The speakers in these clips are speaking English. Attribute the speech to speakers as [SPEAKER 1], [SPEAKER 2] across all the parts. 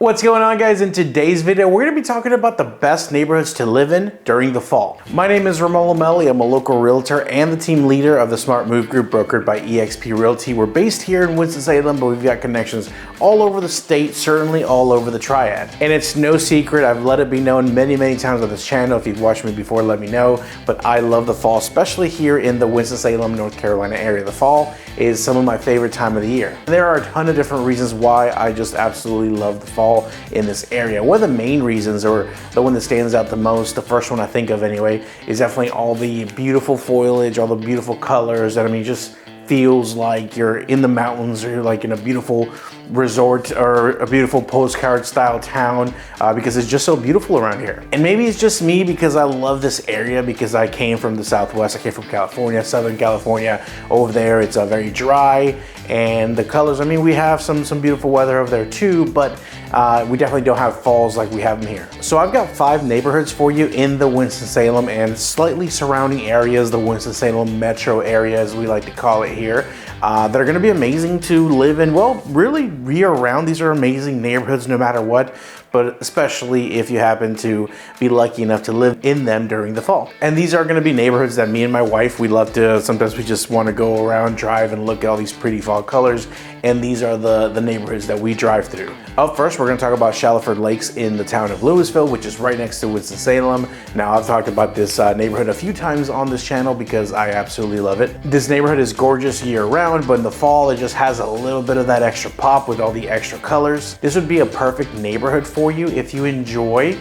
[SPEAKER 1] What's going on, guys? In today's video, we're going to be talking about the best neighborhoods to live in during the fall. My name is Ramon Lomeli. I'm a local realtor and the team leader of the Smart Move Group brokered by eXp Realty. We're based here in Winston-Salem, but we've got connections all over the state, certainly all over the Triad. And it's no secret, I've let it be known many times on this channel. If you've watched me before, let me know. But I love the fall, especially here in the Winston-Salem, North Carolina area. The fall is some of my favorite time of the year. There are a ton of different reasons why I just absolutely love the fall in this area. One of the main reasons, or the one that stands out the most, the first one I think of anyway, is definitely all the beautiful foliage, all the beautiful colors that, I mean, just feels like you're in the mountains or you're like in a beautiful resort or a beautiful postcard style town because it's just so beautiful around here. And maybe it's just me because I love this area because I came from the Southwest. I came from California, Southern California. Over there it's very dry, and the colors, I mean, we have some beautiful weather over there too, but we definitely don't have falls like we have them here. So I've got 5 neighborhoods for you in the Winston-Salem and slightly surrounding areas, the Winston-Salem metro area as we like to call it here, that are going to be amazing to live in, well, really year-round. These are amazing neighborhoods no matter what, but especially if you happen to be lucky enough to live in them during the fall. And these are going to be neighborhoods that me and my wife, we love to, sometimes we just want to go around, drive, and look at all these pretty fall colors, and these are the neighborhoods that we drive through. Up first, we're going to talk about Shallowford Lakes in the town of Louisville, which is right next to Winston-Salem. Now, I've talked about this neighborhood a few times on this channel because I absolutely love it. This neighborhood is gorgeous year-round, but in the fall, it just has a little bit of that extra pop with all the extra colors. This would be a perfect neighborhood for you if you enjoy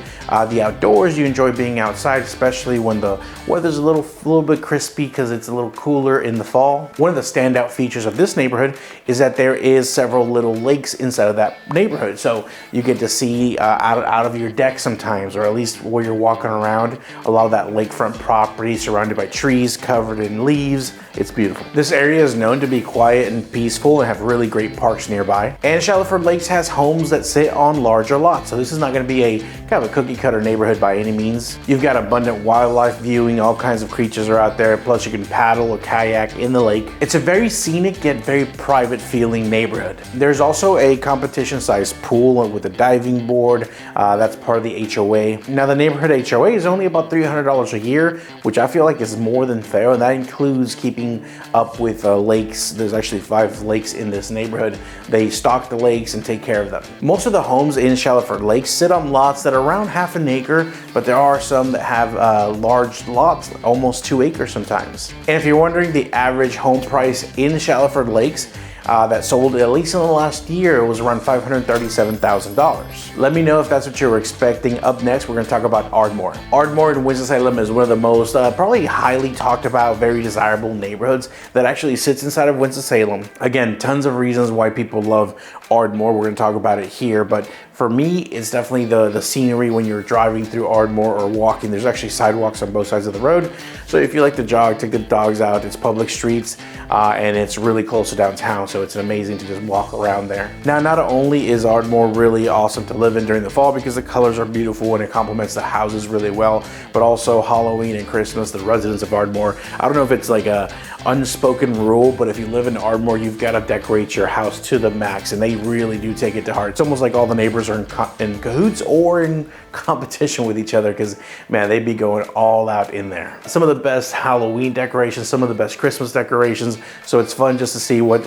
[SPEAKER 1] the outdoors, you enjoy being outside, especially when the weather's a little bit crispy because it's a little cooler in the fall. One of the standout features of this neighborhood is that there is several little lakes inside of that neighborhood. So you get to see out of your deck sometimes, or at least where you're walking around, a lot of that lakefront property surrounded by trees, covered in leaves. It's beautiful. This area is known to be quiet and peaceful and have really great parks nearby. And Shallowford Lakes has homes that sit on larger lots. So this is not going to be a kind of a cookie cutter neighborhood by any means. You've got abundant wildlife viewing, all kinds of creatures are out there, plus you can paddle or kayak in the lake. It's a very scenic yet very private feeling neighborhood. There's also a competition sized pool with a diving board. That's part of the HOA. Now the neighborhood HOA is only about $300 a year, which I feel like is more than fair, and that includes keeping up with lakes. There's actually 5 lakes in this neighborhood. They stock the lakes and take care of them. Most of the homes in Shallowford Lakes sit on lots that are around half an acre, but there are some that have large lots, almost 2 acres sometimes. And if you're wondering the average home price in Shallowford Lakes, that sold at least in the last year was around $537,000. Let me know if that's what you were expecting. Up next, we're going to talk about Ardmore. Ardmore in Winston-Salem is one of the most probably highly talked about, very desirable neighborhoods that actually sits inside of Winston-Salem. Again, tons of reasons why people love Ardmore. We're going to talk about it here, but for me, it's definitely the scenery when you're driving through Ardmore or walking. There's actually sidewalks on both sides of the road. So if you like to jog, take the dogs out, it's public streets, and it's really close to downtown. So it's amazing to just walk around there. Now, not only is Ardmore really awesome to live in during the fall because the colors are beautiful and it complements the houses really well, but also Halloween and Christmas, the residents of Ardmore, I don't know if it's like a unspoken rule, but if you live in Ardmore, you've got to decorate your house to the max, and they really do take it to heart. It's almost like all the neighbors are in cahoots or in competition with each other because, man, they'd be going all out in there. Some of the best Halloween decorations, some of the best Christmas decorations, so it's fun just to see what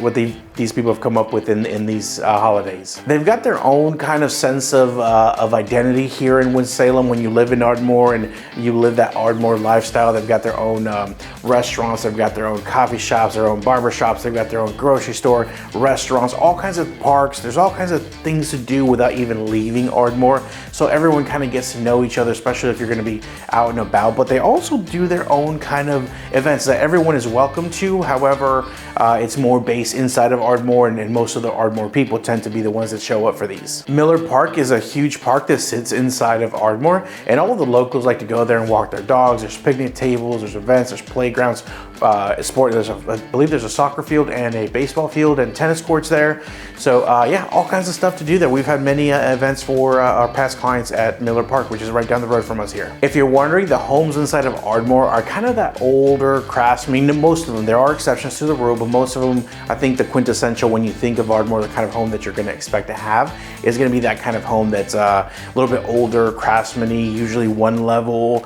[SPEAKER 1] these people have come up with in these holidays. They've got their own kind of sense of identity here in Winston-Salem. When you live in Ardmore and you live that Ardmore lifestyle, they've got their own restaurants, they've got their own coffee shops, their own barber shops, they've got their own grocery store, restaurants, all kinds of parks. There's all kinds of things to do without even leaving Ardmore. So everyone kind of gets to know each other, especially if you're going to be out and about. But they also do their own kind of events that everyone is welcome to. However, it's more based inside of Ardmore, and most of the Ardmore people tend to be the ones that show up for these. Miller Park is a huge park that sits inside of Ardmore, and all of the locals like to go there and walk their dogs. There's picnic tables, there's events, there's playgrounds, I believe there's a soccer field and a baseball field and tennis courts there. So yeah, all kinds of stuff to do there. We've had many events for our past clients at Miller Park, which is right down the road from us here. If you're wondering, the homes inside of Ardmore are kind of that older crafts. I mean, most of them, there are exceptions to the rule, but but most of them, I think the quintessential when you think of Ardmore, the kind of home that you're going to expect to have is going to be that kind of home that's a little bit older, craftsman-y, usually one level,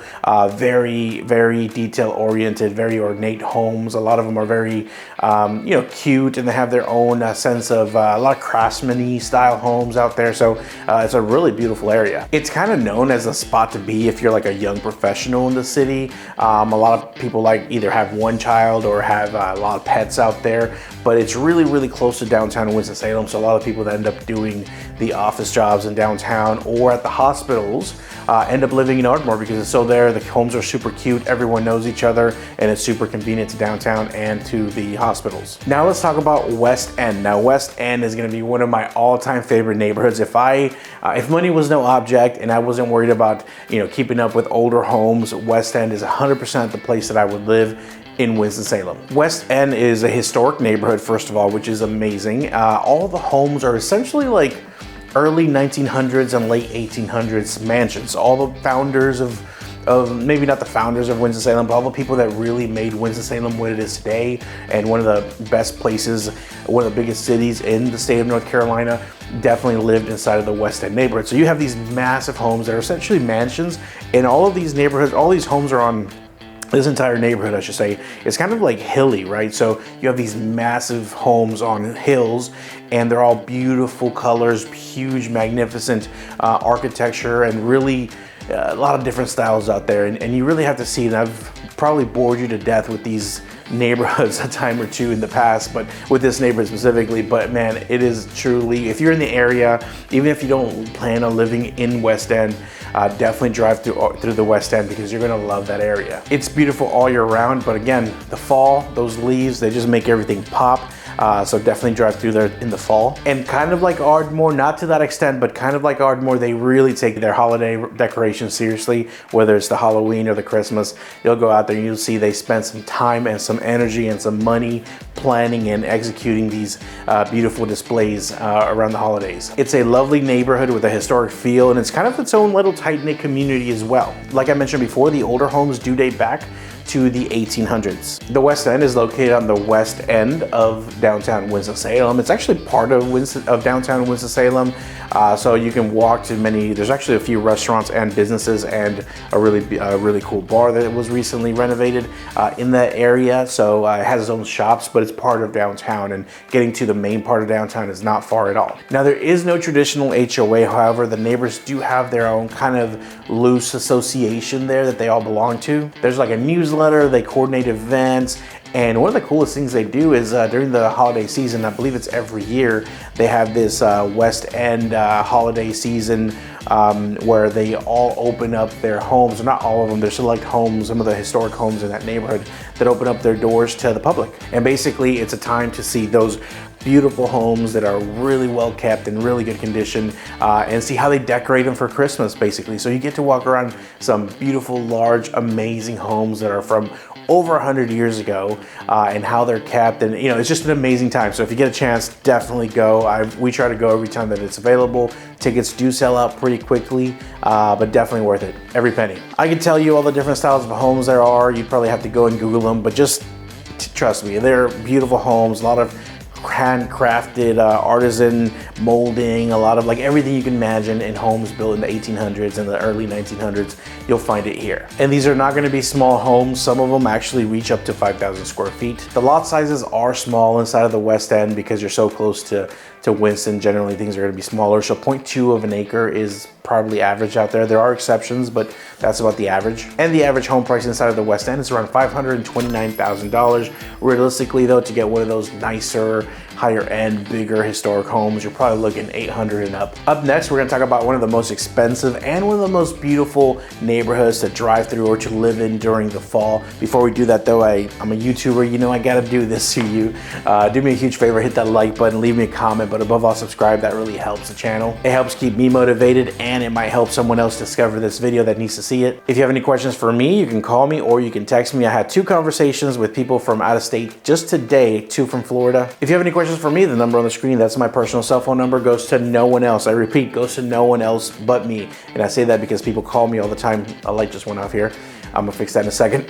[SPEAKER 1] very, very detail oriented, very ornate homes. A lot of them are very, you know, cute, and they have their own sense of a lot of craftsman-y style homes out there. So it's a really beautiful area. It's kind of known as a spot to be if you're like a young professional in the city. A lot of people like either have one child or have a lot of pets out there, but it's really, really close to downtown Winston-Salem. So a lot of people that end up doing the office jobs in downtown or at the hospitals end up living in Ardmore because it's so there. The homes are super cute, everyone knows each other, and it's super convenient to downtown and to the hospitals. Now let's talk about West End. Now West End is going to be one of my all-time favorite neighborhoods. If money was no object and I wasn't worried about, you know, keeping up with older homes, West End is 100% the place that I would live in Winston-Salem. West End is a historic neighborhood, first of all, which is amazing. All the homes are essentially like early 1900s and late 1800s mansions. All the founders of maybe not the founders of Winston-Salem, but all the people that really made Winston-Salem what it is today, and one of the best places, one of the biggest cities in the state of North Carolina, definitely lived inside of the West End neighborhood. So you have these massive homes that are essentially mansions, and all of these neighborhoods, all these homes are on this entire neighborhood, I should say, is kind of like hilly, right? So you have these massive homes on hills, and they're all beautiful colors, huge, magnificent architecture, and really a lot of different styles out there. And you really have to see, and I've probably bored you to death with these neighborhoods a time or two in the past, but with this neighborhood specifically. But man, it is truly, if you're in the area, even if you don't plan on living in West End, definitely drive through the West End because you're gonna love that area. It's beautiful all year round, but again, the fall, those leaves, they just make everything pop. So definitely drive through there in the fall. And kind of like Ardmore, not to that extent, but kind of like Ardmore, they really take their holiday decorations seriously, whether it's the Halloween or the Christmas. You'll go out there and you'll see they spend some time and some energy and some money planning and executing these beautiful displays around the holidays. It's a lovely neighborhood with a historic feel, and it's kind of its own little tight-knit community as well. Like I mentioned before, the older homes do date back to the 1800s. The West End is located on the west end of downtown Winston-Salem. It's actually part of downtown Winston-Salem, so you can walk to there's actually a few restaurants and businesses and a really cool bar that was recently renovated in that area. So it has its own shops, but it's part of downtown, and getting to the main part of downtown is not far at all. Now there is no traditional HOA, however, the neighbors do have their own kind of loose association there that they all belong to. There's like a newsletter, they coordinate events, and one of the coolest things they do is during the holiday season, I believe it's every year, they have this West End holiday season where they all open up their homes. Not all of them, there's select homes, some of the historic homes in that neighborhood that open up their doors to the public. And basically it's a time to see those beautiful homes that are really well kept in really good condition, and see how they decorate them for Christmas, basically. So you get to walk around some beautiful, large, amazing homes that are from over 100 years ago, and how they're kept, and you know, it's just an amazing time. So if you get a chance, definitely go. We try to go every time that it's available. Tickets do sell out pretty quickly, but definitely worth it, every penny. I can tell you all the different styles of homes there are. You probably have to go and Google them, but just trust me, they're beautiful homes, a lot of handcrafted artisan molding, a lot of like everything you can imagine in homes built in the 1800s and the early 1900s, you'll find it here. And these are not going to be small homes. Some of them actually reach up to 5,000 square feet. The lot sizes are small inside of the West End because you're so close to Winston. Generally things are going to be smaller, so 0.2 of an acre is probably average out there. There are exceptions, but that's about the average. And the average home price inside of the West End is around $529,000. Realistically though, to get one of those nicer, higher end, bigger historic homes, you're probably looking $800,000 and up. Up next, we're gonna talk about one of the most expensive and one of the most beautiful neighborhoods to drive through or to live in during the fall. Before we do that though, I'm a YouTuber, you know I gotta do this to you. Do me a huge favor, hit that like button, leave me a comment, but above all, subscribe. That really helps the channel. It helps keep me motivated, and it might help someone else discover this video that needs to see it. If you have any questions for me, you can call me or you can text me. I had 2 conversations with people from out of state just today, 2 from Florida. If you have any questions for me, the number on the screen, that's my personal cell phone number, goes to no one else. I repeat, goes to no one else but me. And I say that because people call me all the time. A light just went off here. I'm gonna fix that in a second.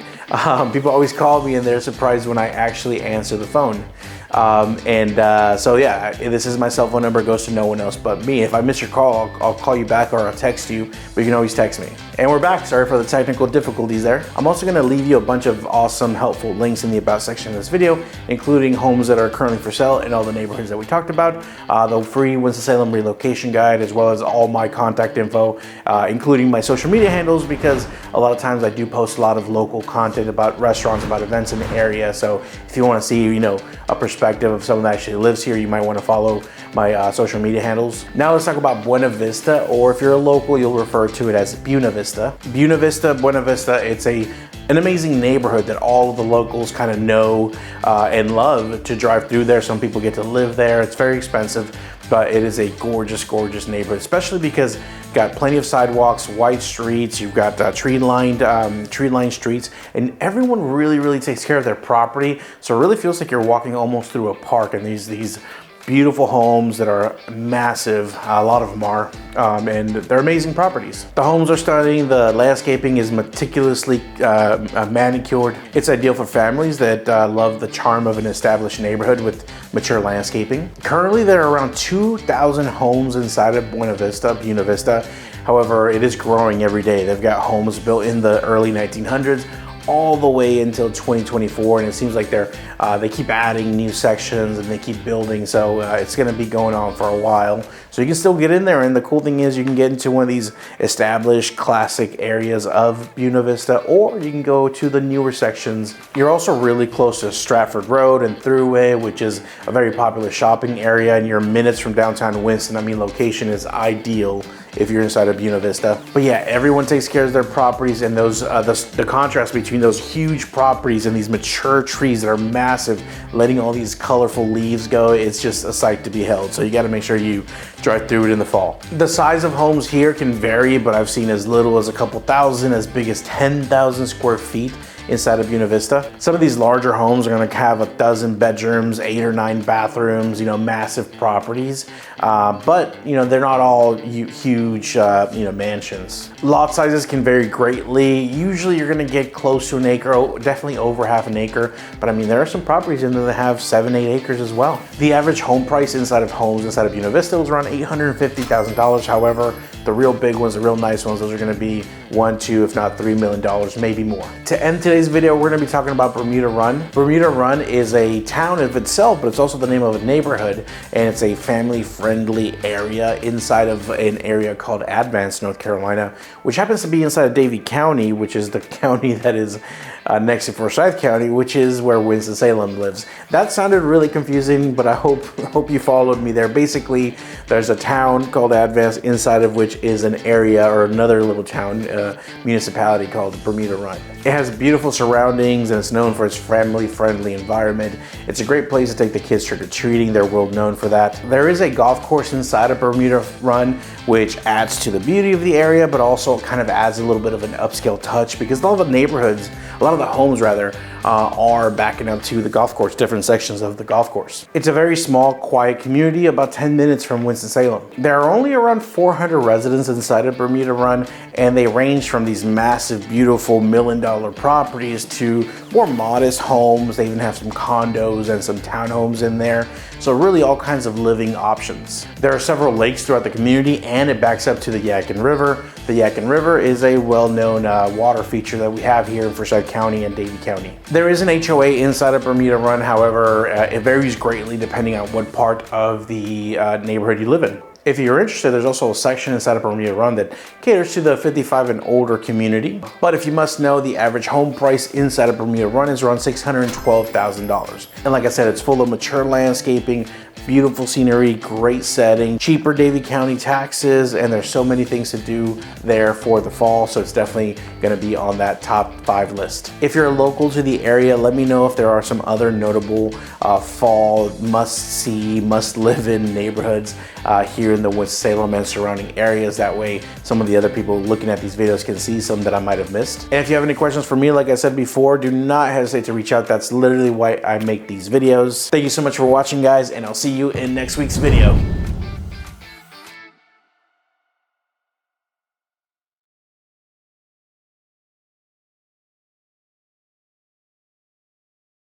[SPEAKER 1] People always call me and they're surprised when I actually answer the phone. So yeah, this is my cell phone number, goes to no one else but me. If I miss your call, I'll call you back or I'll text you, but you can always text me. And we're back, sorry for the technical difficulties there. I'm also gonna leave you a bunch of awesome, helpful links in the about section of this video, including homes that are currently for sale in all the neighborhoods that we talked about, the free Winston-Salem relocation guide, as well as all my contact info, including my social media handles, because a lot of times I do post a lot of local content about restaurants, about events in the area. So if you wanna see, you know, a perspective of someone that actually lives here, you might want to follow my social media handles. Now let's talk about Buena Vista, or if you're a local, you'll refer to it as Buena Vista. Buena Vista, it's an amazing neighborhood that all of the locals kind of know and love to drive through there. Some people get to live there. It's very expensive, but it is a gorgeous, gorgeous neighborhood, especially because you've got plenty of sidewalks, wide streets, you've got tree-lined streets, and everyone really takes care of their property. So it really feels like you're walking almost through a park, and these beautiful homes that are massive, a lot of them are, and they're amazing properties. The homes are stunning, the landscaping is meticulously manicured. It's ideal for families that love the charm of an established neighborhood with mature landscaping. Currently, there are around 2,000 homes inside of Buena Vista. However, it is growing every day. They've got homes built in the early 1900s, all the way until 2024, and it seems like they keep adding new sections and they keep building, so it's going to be going on for a while. So you can still get in there, and the cool thing is you can get into one of these established classic areas of Buena Vista, or you can go to the newer sections. You're also really close to Stratford Road and Thruway, which is a very popular shopping area, and you're minutes from downtown Winston. I mean, location is ideal if you're inside of Buena Vista. But yeah, everyone takes care of their properties, and those the contrast between those huge properties and these mature trees that are massive, letting all these colorful leaves go, it's just a sight to behold. So you got to make sure you drive through it in the fall. The size of homes here can vary, but I've seen as little as a couple thousand, as big as 10,000 square feet inside of Buena Vista. Some of these larger homes are gonna have 12 bedrooms, 8 or 9 bathrooms, you know, massive properties. But, you know, they're not all huge, you know, mansions. Lot sizes can vary greatly. Usually you're gonna get close to an acre, definitely over half an acre. But I mean, there are some properties in there that have 7, 8 acres as well. The average home price inside of homes inside of Buena Vista was around $850,000. However, the real big ones, the real nice ones, those are gonna be $1, $2, if not $3 million, maybe more. To end today's video, we're gonna be talking about Bermuda Run. Bermuda Run is a town of itself, but it's also the name of a neighborhood, and it's a family-friendly area inside of an area called Advance, North Carolina, which happens to be inside of Davie County, which is the county that is next to Forsyth County, which is where Winston-Salem lives. That sounded really confusing, but I hope you followed me there. Basically, there's a town called Advance, inside of which is an area or another little town, municipality called Bermuda Run. It has beautiful surroundings, and it's known for its family-friendly environment. It's a great place to take the kids trick-or-treating. They're world known for that. There is a golf course inside of Bermuda Run, which adds to the beauty of the area, but also kind of adds a little bit of an upscale touch, because all the neighborhoods, a lot of the homes rather, are backing up to the golf course, different sections of the golf course. It's a very small, quiet community, about 10 minutes from Winston-Salem. There are only around 400 residents inside of Bermuda Run, and they range from these massive, beautiful $1 million properties to more modest homes. They even have some condos and some townhomes in there. So really all kinds of living options. There are several lakes throughout the community, and it backs up to the Yadkin River. The Yadkin River is a well-known water feature that we have here in Forsyth County and Davie County. There is an HOA inside of Bermuda Run, however, it varies greatly depending on what part of the neighborhood you live in. If you're interested, there's also a section inside of Bermuda Run that caters to the 55 and older community. But if you must know, the average home price inside of Bermuda Run is around $612,000. And like I said, it's full of mature landscaping, beautiful scenery, great setting, cheaper Davie County taxes, and there's so many things to do there for the fall, so it's definitely going to be on that top 5 list. If you're local to the area, let me know if there are some other notable fall must-see, must-live-in neighborhoods here in the Winston-Salem and surrounding areas. That way some of the other people looking at these videos can see some that I might have missed. And if you have any questions for me, like I said before, do not hesitate to reach out. That's literally why I make these videos. Thank you so much for watching, guys, and I'll see you in next week's video.